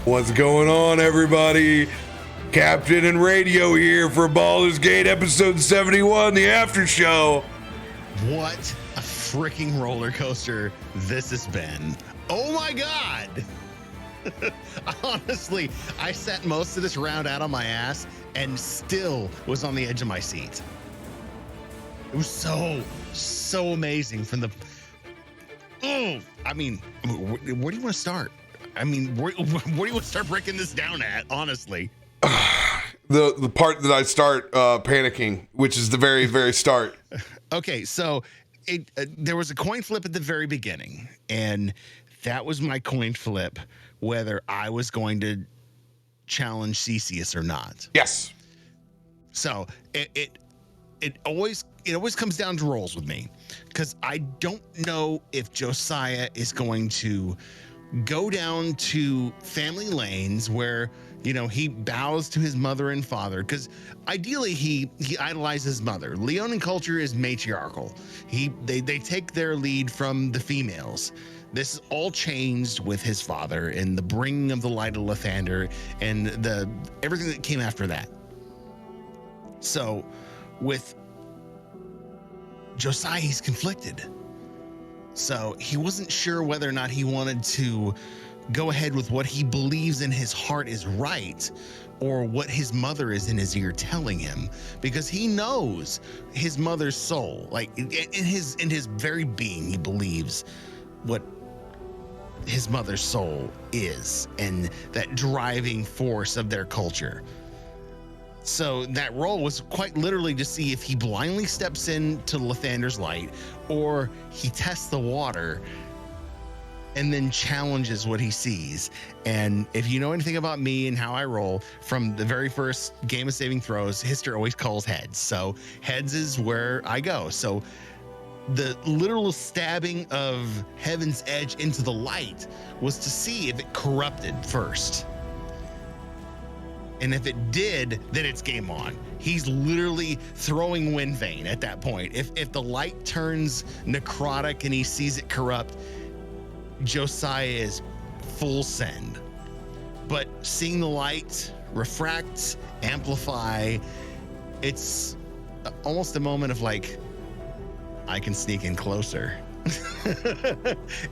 What's going on, everybody? Captain and Radio here for Baldur's Gate episode 71, the after show. What a freaking roller coaster this has been. Oh my God. Honestly, I sat most of this round out on my ass and still was on the edge of my seat. It was so amazing from the... Oh, I mean, where do you want to start? I mean, where do you want to start breaking this down at, honestly? The part that I start panicking, which is the very, very start. Okay, so there was a coin flip at the very beginning, and that was my coin flip, whether I was going to challenge Theseus or not. Yes. So it always comes down to rolls with me, because I don't know if Josiah is going to go down to family lanes where, you know, he bows to his mother and father, because ideally he idolizes his mother. Leonin culture is matriarchal. They take their lead from the females. This is all changed with his father and the bringing of the light of Lathander and everything that came after that. So with Josiah, he's conflicted. So he wasn't sure whether or not he wanted to go ahead with what he believes in his heart is right, or what his mother is in his ear telling him, because he knows his mother's soul. Like in his very being, he believes what his mother's soul is and that driving force of their culture. So that roll was quite literally to see if he blindly steps into Lathander's light, or he tests the water and then challenges what he sees. And if you know anything about me and how I roll, from the very first game of saving throws, history always calls heads. So heads is where I go. So the literal stabbing of Heaven's Edge into the light was to see if it corrupted first. And if it did, then it's game on. He's literally throwing Wind Vane at that point. If the light turns necrotic and he sees it corrupt, Josiah is full send. But seeing the light refract, amplify, it's almost a moment of like, I can sneak in closer.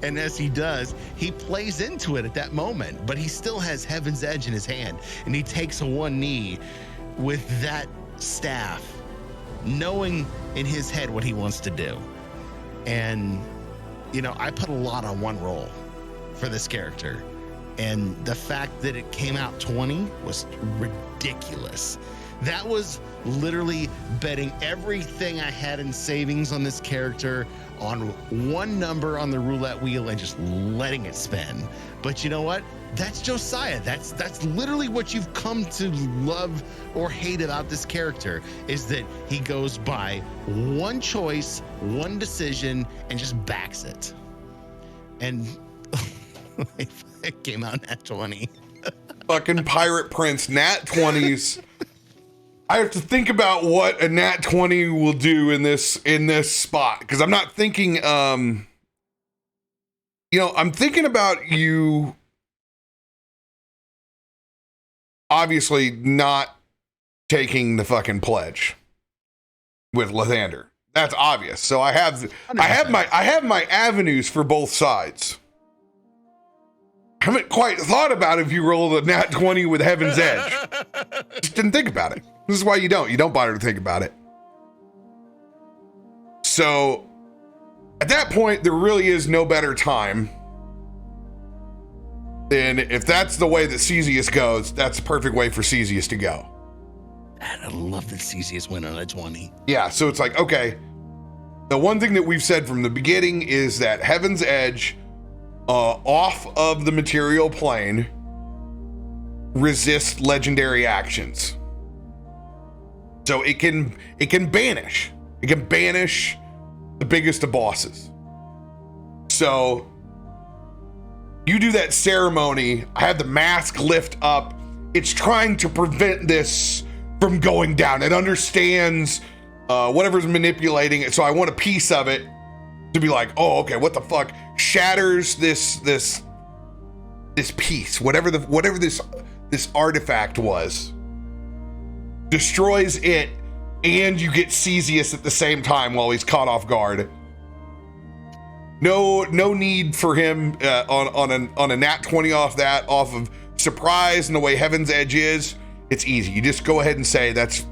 And as he does, he plays into it at that moment, but he still has Heaven's Edge in his hand, and he takes a one knee with that staff, knowing in his head what he wants to do. And, you know, I put a lot on one roll for this character, and the fact that it came out 20 was ridiculous. That was literally betting everything I had in savings on this character on one number on the roulette wheel and just letting it spin. But you know what? That's Josiah. That's literally what you've come to love or hate about this character, is that he goes by one choice, one decision, and just backs it. And it came out nat 20. Fucking Pirate Prince, nat 20s. I have to think about what a nat 20 will do in this spot, because I'm not thinking, I'm thinking about you obviously not taking the fucking pledge with Lathander. That's obvious. So I have my avenues for both sides. I haven't quite thought about if you roll a nat 20 with Heaven's Edge. Just didn't think about it. This is why you don't bother to think about it. So at that point, there really is no better time than, if that's the way that Theseus goes, that's the perfect way for Theseus to go. And I love that Theseus went on a 20. Yeah, so it's like, okay, the one thing that we've said from the beginning is that Heaven's Edge, off of the material plane, resists legendary actions. So it can banish. It can banish the biggest of bosses. So you do that ceremony, I have the mask lift up. It's trying to prevent this from going down. It understands whatever's manipulating it. So I want a piece of it to be like, oh, okay, what the fuck? Shatters this this piece, whatever this artifact was, destroys it, and you get Cesius at the same time while he's caught off guard. No need for him on a nat 20 off of surprise and the way Heaven's Edge is. It's easy. You just go ahead and say that's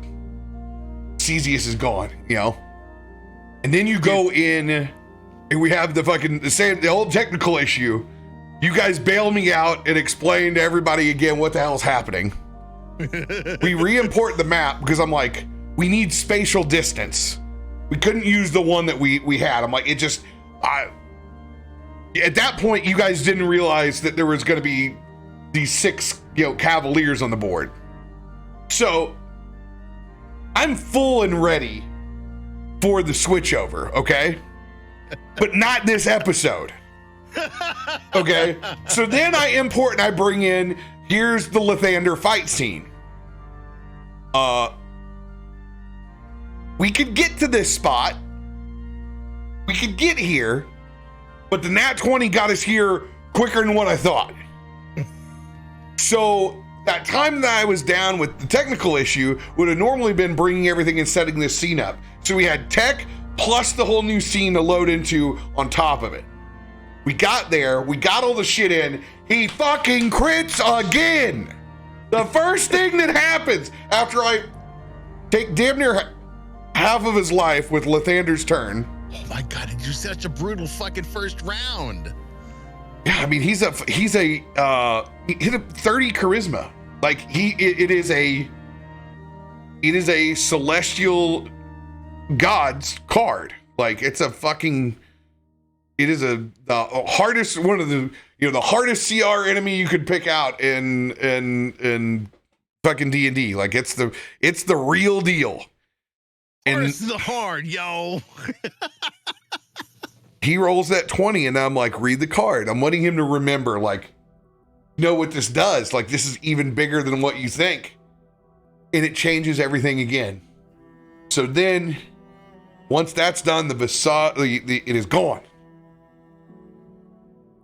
Cesius is gone, and then you go in and we have the whole technical issue. You guys bail me out and explain to everybody again what the hell's happening. We re-import the map because I'm like, we need spatial distance. We couldn't use the one that we had. I'm like, at that point, you guys didn't realize that there was going to be these 6, Cavaliers on the board. So I'm full and ready for the switchover, okay? But not this episode. Okay? So then I import and I bring in, here's the Lathander fight scene. We could get to this spot. We could get here, but the nat 20 got us here quicker than what I thought. So that time that I was down with the technical issue would have normally been bringing everything and setting this scene up. So we had tech plus the whole new scene to load into on top of it. We got there, we got all the shit in, he fucking crits again. The first thing that happens after I take damn near half of his life with Lathander's turn. Oh my God, did you such a brutal fucking first round? Yeah, I mean, he hit a 30 charisma. Like it is a celestial god's card. Like it's a fucking, it is the hardest, one of the, the hardest CR enemy you could pick out in fucking D&D. Like it's the real deal. It's the hard, yo. He rolls that 20 and I'm like, read the card. I'm wanting him to remember, like, know what this does. Like, this is even bigger than what you think. And it changes everything again. So then, once that's done, it is gone.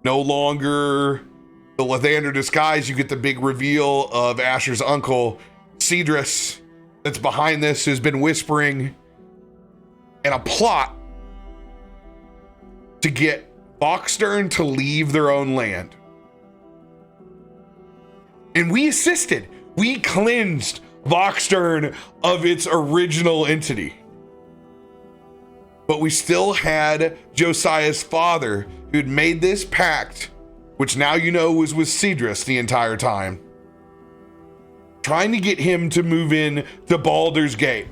No longer the Lathander disguise. You get the big reveal of Asher's uncle, Cedrus, that's behind this, who's been whispering, and a plot to get Voxstern to leave their own land. And we assisted. We cleansed Voxstern of its original entity. But we still had Josiah's father, who'd made this pact, which now was with Cedrus the entire time, trying to get him to move in to Baldur's Gate.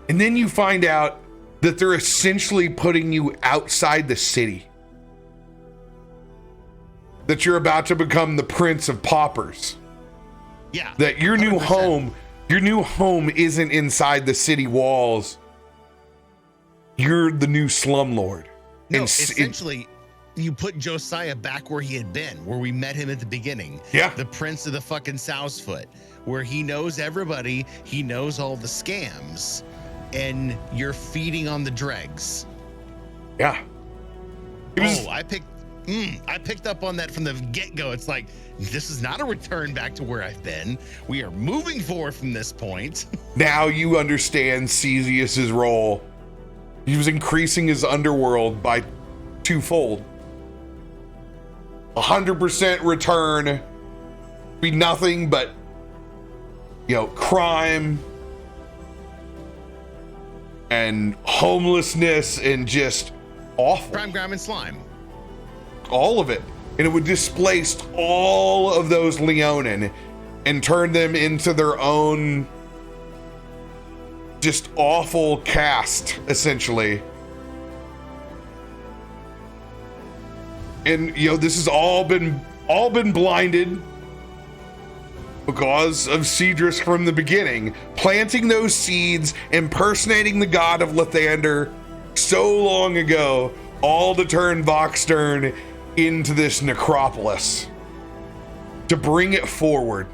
And then you find out that they're essentially putting you outside the city. That you're about to become the Prince of Paupers. Yeah. That your 100%. new home isn't inside the city walls. You're the new slumlord. No, essentially, you put Josiah back where he had been, where we met him at the beginning. Yeah. The Prince of the fucking Southfoot, where he knows everybody, he knows all the scams, and you're feeding on the dregs. Yeah. I picked up on that from the get-go. It's like, this is not a return back to where I've been. We are moving forward from this point. Now you understand Cesius's role. He was increasing his underworld by twofold. 100% return be nothing but, crime and homelessness and just awful. Crime, grime, and slime. All of it. And it would displace all of those Leonin and turn them into their own just awful cast, essentially. And this has all been blinded because of Cedrus from the beginning, planting those seeds, impersonating the god of Lathander so long ago, all to turn Voxstern into this necropolis, to bring it forward.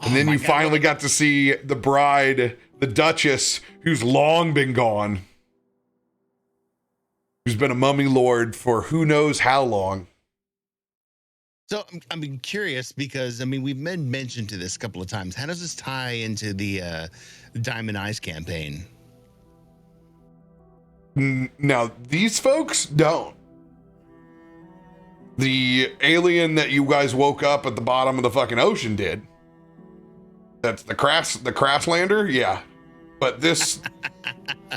And then you finally got to see the bride, the Duchess, who's long been gone. who's been a mummy lord for who knows how long. So I'm curious because we've been mentioned to this a couple of times. How does this tie into the Diamond Eyes campaign? Now these folks don't. The alien that you guys woke up at the bottom of the fucking ocean did. That's the Crasslander, yeah. But this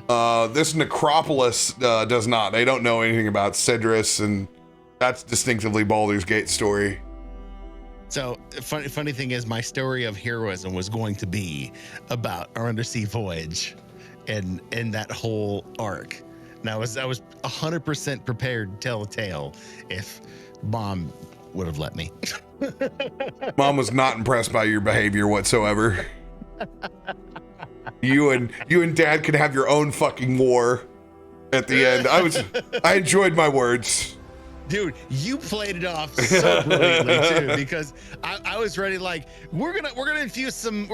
this necropolis does not. They don't know anything about Cedrus, and that's distinctively Baldur's Gate story. So funny thing is, my story of heroism was going to be about our undersea voyage and that whole arc. And I was 100% prepared to tell a tale if Mom would have let me. Mom was not impressed by your behavior whatsoever. You and Dad could have your own fucking war at the end. I enjoyed my words. Dude, you played it off so brilliantly too, because I was ready. Like, we're gonna infuse some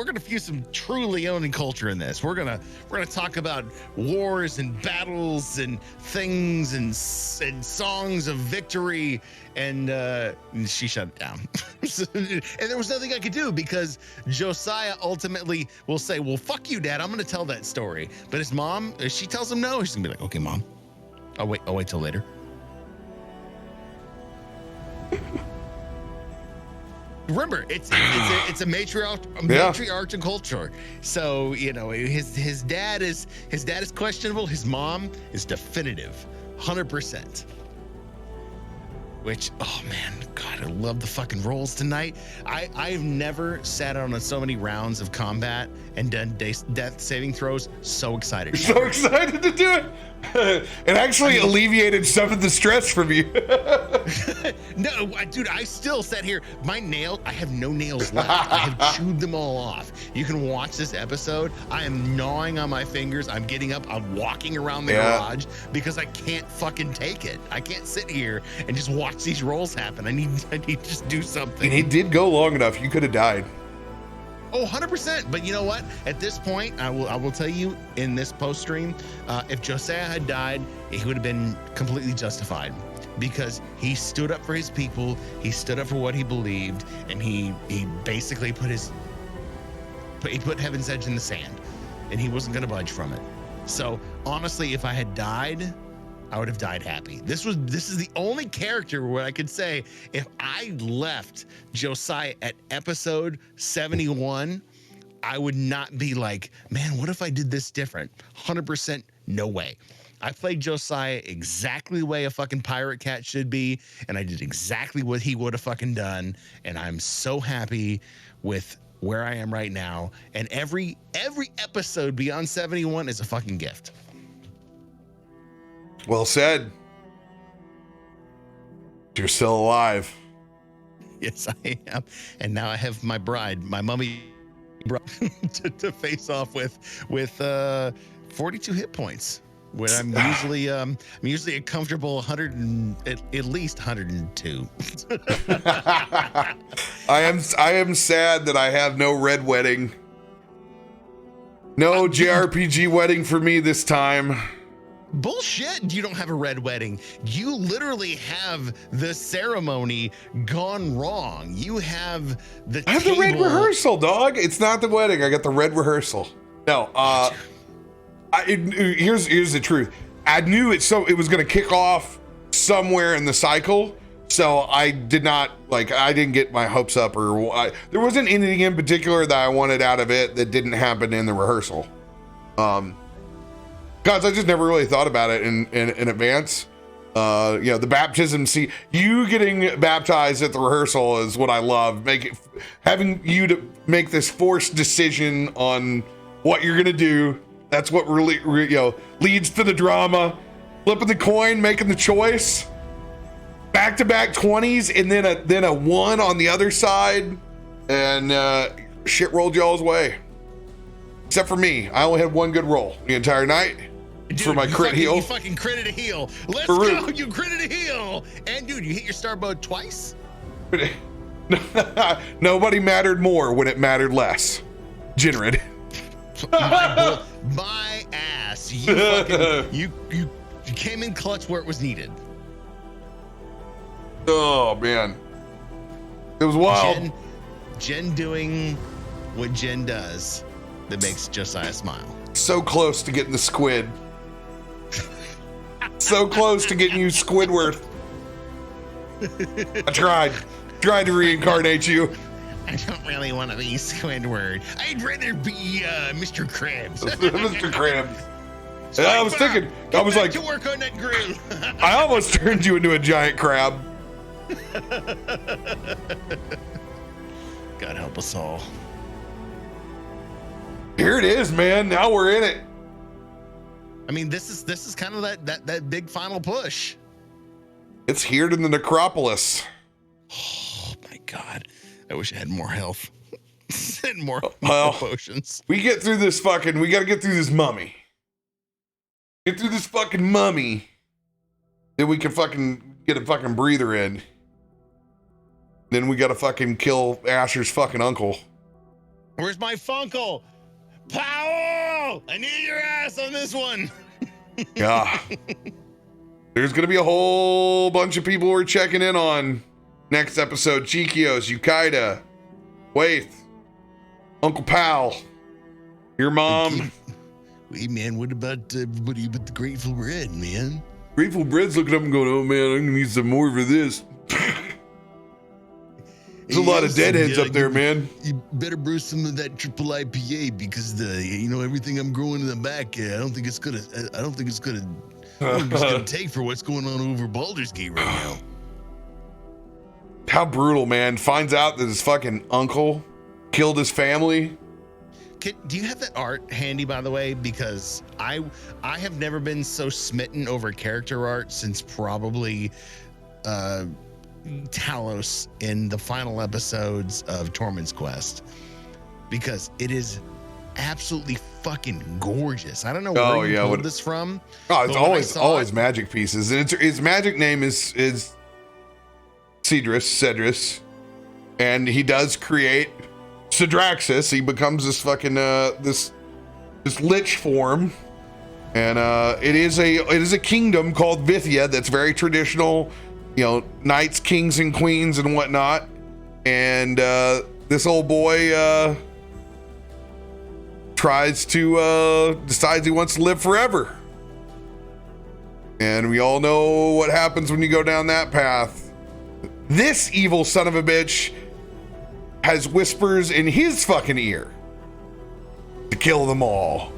true Leonin culture in this. We're gonna talk about wars and battles and things and songs of victory, and she shut it down. And there was nothing I could do because Josiah ultimately will say, "Well, fuck you, Dad. I'm gonna tell that story." But his mom, if she tells him no, she's gonna be like, "Okay, Mom, I'll wait till later." Remember, it's a matriarchal culture. So his dad is questionable. His mom is definitive, 100%. Which, oh man, God, I love the fucking rolls tonight. I've never sat on so many rounds of combat and done death saving throws. So excited. You're so excited to do it. It actually alleviated some of the stress from you. No, dude, I still sat here. I have no nails left. I have chewed them all off. You can watch this episode. I am gnawing on my fingers. I'm getting up. I'm walking around the garage because I can't fucking take it. I can't sit here and just watch these rolls happen. I need to just do something. And he did go long enough. You could have died. Oh, 100%. But you know what? At this point, I will tell you in this post stream, if Josiah had died, he would have been completely justified because he stood up for his people. He stood up for what he believed, and he basically put Heaven's Edge in the sand, and he wasn't going to budge from it. So honestly, if I had died, I would have died happy. This is the only character where I could say if I left Josiah at episode 71, I would not be like, man, what if I did this different? 100% no way. I played Josiah exactly the way a fucking pirate cat should be, and I did exactly what he would have fucking done, and I'm so happy with where I am right now. And every episode beyond 71 is a fucking gift. Well said. You're still alive. Yes, I am. And now I have my bride, my mummy bride, to face off with 42 hit points. When I'm usually a comfortable 100 and at least 102. I am sad that I have no red wedding. No JRPG wedding for me this time. Bullshit, you don't have a red wedding. You literally have the ceremony gone wrong. You have the I have the red rehearsal, dog. It's not the wedding. I got the red rehearsal. No, here's the truth. I knew it was going to kick off somewhere in the cycle, so I didn't get my hopes up, or there wasn't anything in particular that I wanted out of it that didn't happen in the rehearsal. Guys, I just never really thought about it in advance. The baptism, you getting baptized at the rehearsal is what I love. Having you to make this forced decision on what you're gonna do. That's what really leads to the drama. Flipping the coin, making the choice. Back-to-back 20s, and then a 1 on the other side, and shit rolled y'all's way. Except for me, I only had one good roll the entire night. Dude, for my crit heal. You fucking critted a heal. Let's go. You critted a heal. And dude, you hit your starboard twice. Nobody mattered more when it mattered less. Jinrid. My ass. You came in clutch where it was needed. Oh man, it was wild. Jen doing what Jen does that makes Josiah smile. So close to getting the squid. So close to getting you Squidward. I tried to reincarnate you. I don't really want to be Squidward. I'd rather be Mr. Krabs. Mr. Krabs. So I was thinking, I was like, to work on that grill. I almost turned you into a giant crab. God help us all. Here it is, man. Now we're in it. I mean, this is kind of that big final push. It's here to the necropolis. Oh my God. I wish I had more health and more potions. We got to get through this mummy. Get through this fucking mummy. Then we can fucking get a fucking breather in. Then we gotta fucking kill Asher's fucking uncle. Where's my Funkle? Powell! I need your ass on this one. Yeah. There's gonna be a whole bunch of people we're checking in on next episode. Chikios, Yukaida, Waith, Uncle Pal, your mom. Hey man, what about everybody with the Grateful Bread, man? Grateful Bread's looking up and going, oh man, I'm gonna need some more for this. There's a lot of deadheads up there, man. You better brew some of that triple IPA because everything I'm growing in the back, I don't think it's gonna take for what's going on over Baldur's Gate right now. How brutal, man. Finds out that his fucking uncle killed his family. Do you have that art handy, by the way? Because I have never been so smitten over character art since probably Talos in the final episodes of Tormund's Quest, because it is absolutely fucking gorgeous. I don't know where you pulled this from. Oh, it's always magic pieces. And his magic name is Cedrus, and he does create Sidraxis. He becomes this fucking this lich form, and it is a kingdom called Vithya that's very traditional. Knights, kings, and queens and whatnot. And this old boy decides he wants to live forever. And we all know what happens when you go down that path. This evil son of a bitch has whispers in his fucking ear to kill them all.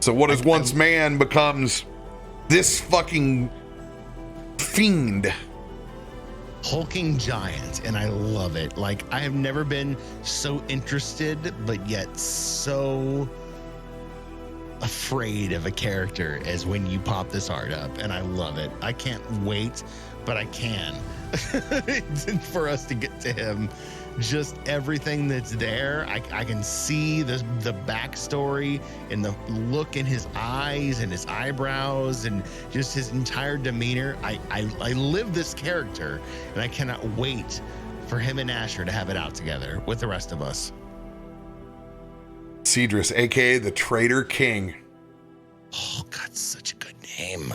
So what is once man becomes this fucking fiend, hulking giant, and I love it. Like, I have never been so interested but yet so afraid of a character as when you pop this art up, and I love it. I can't wait, but I can for us to get to him. Just everything that's there, I can see the backstory and the look in his eyes and his eyebrows and just his entire demeanor. I live this character, and I cannot wait for him and Asher to have it out together with the rest of us. Cedrus, aka the Traitor King. Oh God, such a good name.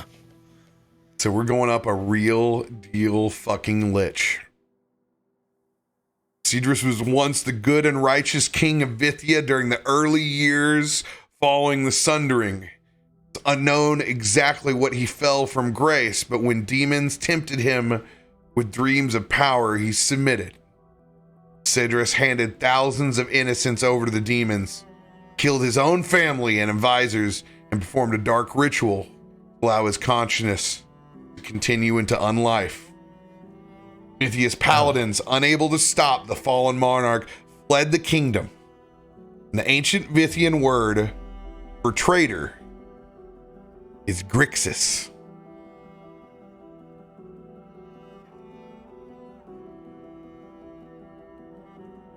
So we're going up a real deal fucking lich. Cedrus was once the good and righteous king of Vithya during the early years following the Sundering. It's unknown exactly what he fell from grace, but when demons tempted him with dreams of power, he submitted. Cedrus handed thousands of innocents over to the demons, killed his own family and advisors, and performed a dark ritual to allow his consciousness to continue into unlife. Vithya's paladins, unable to stop the fallen monarch, fled the kingdom. And the ancient Vithian word for traitor is Grixis.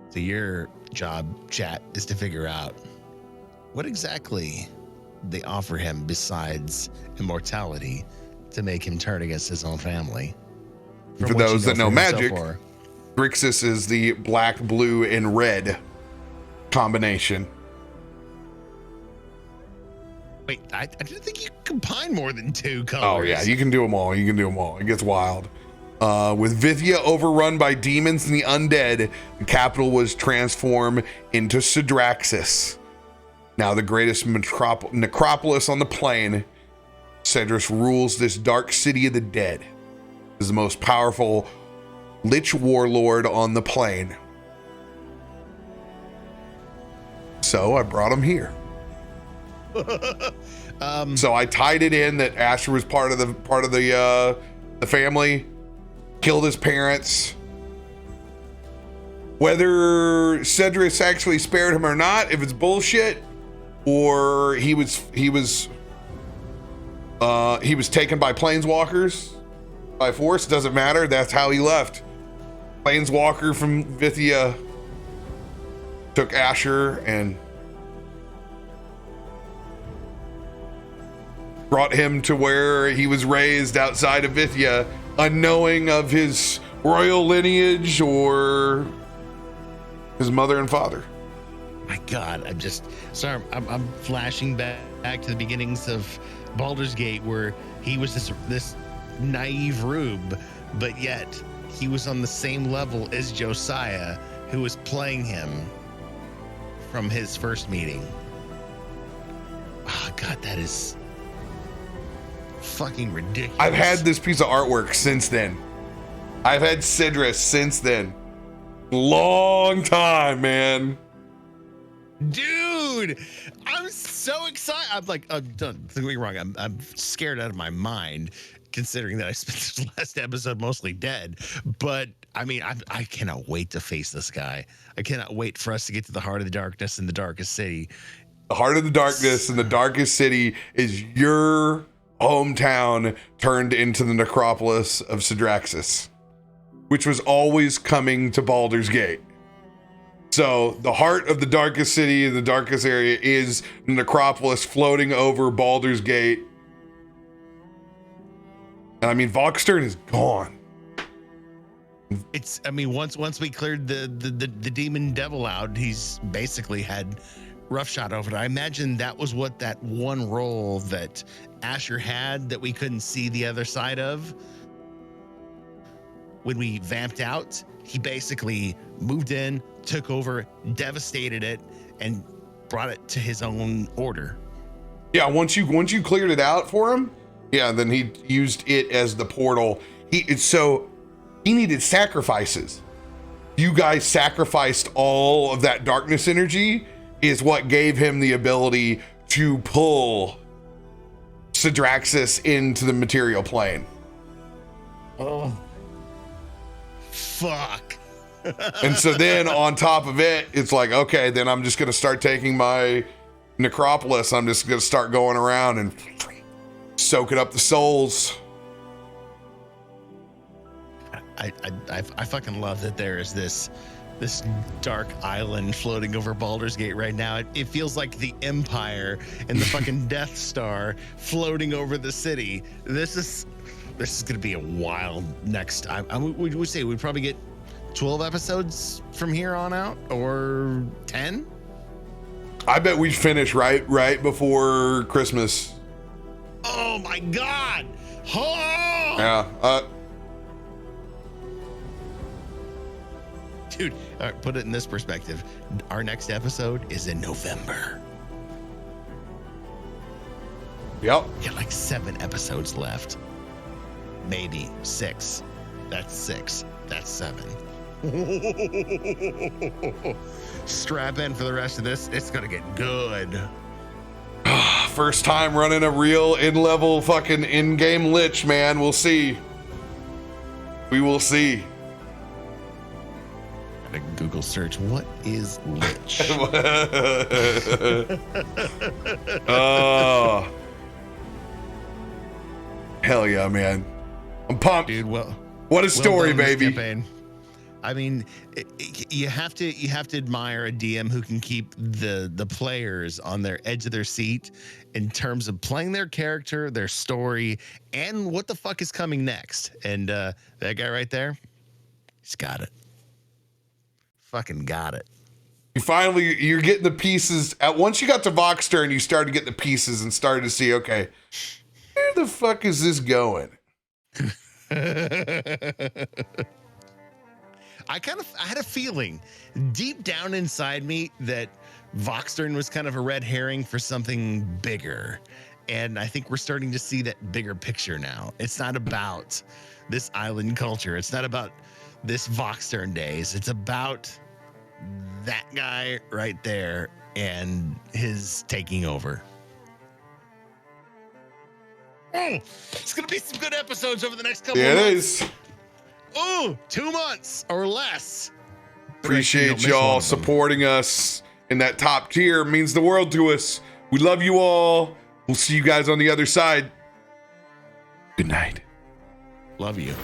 So your job, chat, is to figure out what exactly they offer him besides immortality to make him turn against his own family. For those that know magic, Grixis is the black, blue, and red combination. Wait, I didn't think you could combine more than 2 colors. Oh yeah, you can do them all. You can do them all. It gets wild. With Vithya overrun by demons and the undead, the capital was transformed into Sidraxis. Now the greatest necropolis on the plane, Cedrus rules this dark city of the dead. Is the most powerful Lich warlord on the plane. So I brought him here. So I tied it in that Asher was part of the family, killed his parents. Whether Cedrus actually spared him or not, if it's bullshit, or he was taken by planeswalkers by force, doesn't matter. That's how he left. Planeswalker from Vithya took Asher and brought him to where he was raised outside of Vithya, unknowing of his royal lineage or his mother and father. My God, I'm just sorry. I'm flashing back to the beginnings of Baldur's Gate, where he was this naive rube, but yet he was on the same level as Josiah, who was playing him from his first meeting. Oh God, that is fucking ridiculous. I've had this piece of artwork since then. I've had Cedrus since then. Long time, man. Dude, I'm so excited. I'm like, don't get me wrong. I'm scared out of my mind, considering that I spent this last episode mostly dead. But I mean, I cannot wait to face this guy. I cannot wait for us to get to the heart of the darkness in the darkest city. The heart of the darkness in the darkest city is your hometown turned into the necropolis of Sidraxis, which was always coming to Baldur's Gate. So the heart of the darkest city, the darkest area, is the necropolis floating over Baldur's Gate. And I mean, Voxstern is gone. It's, I mean, once we cleared the demon devil out, he's basically had roughshod over it. I imagine that was what that one role that Asher had that we couldn't see the other side of. When we vamped out, he basically moved in, took over, devastated it, and brought it to his own order. Yeah, once you cleared it out for him, yeah, then he used it as the portal. He needed sacrifices. You guys sacrificed all of that darkness energy is what gave him the ability to pull Sidraxis into the material plane. Oh. Fuck. And so then on top of it, it's like, okay, then I'm just going to start taking my necropolis. I'm just going to start going around and soaking up the souls. I fucking love that there is this dark island floating over Baldur's Gate right now. It feels like the Empire and the fucking Death Star floating over the city. This is going to be a wild next time. We would say we'd probably get 12 episodes from here on out, or 10. I bet we'd finish right before Christmas. Oh my God. Oh! Yeah. Dude, all right, put it in this perspective. Our next episode is in November. Yep. We got like 7 episodes left. Maybe 6. That's 6. That's 7. Strap in for the rest of this. It's going to get good. First time running a real in-level fucking in-game lich, man. We'll see. We will see. A Google search. What is lich? Oh. Hell yeah, man. I'm pumped. Dude, well, what a story, well done, baby. Campaign. I mean, you have to admire a DM who can keep the players on their edge of their seat in terms of playing their character, their story, and what the fuck is coming next. And that guy right there, he's got it. Fucking got it. you're getting the pieces. Once you got to Voxturn, you started getting the pieces and started to see, okay, where the fuck is this going? I had a feeling deep down inside me that Voxturn was kind of a red herring for something bigger. And I think we're starting to see that bigger picture now. It's not about this island culture. It's not about this Voxturn days. It's about that guy right there and his taking over. Oh, it's going to be some good episodes over the next couple of months. It is. Oh, 2 months or less. Appreciate y'all supporting us in that top tier. It means the world to us. We love you all. We'll see you guys on the other side. Good night. Love you.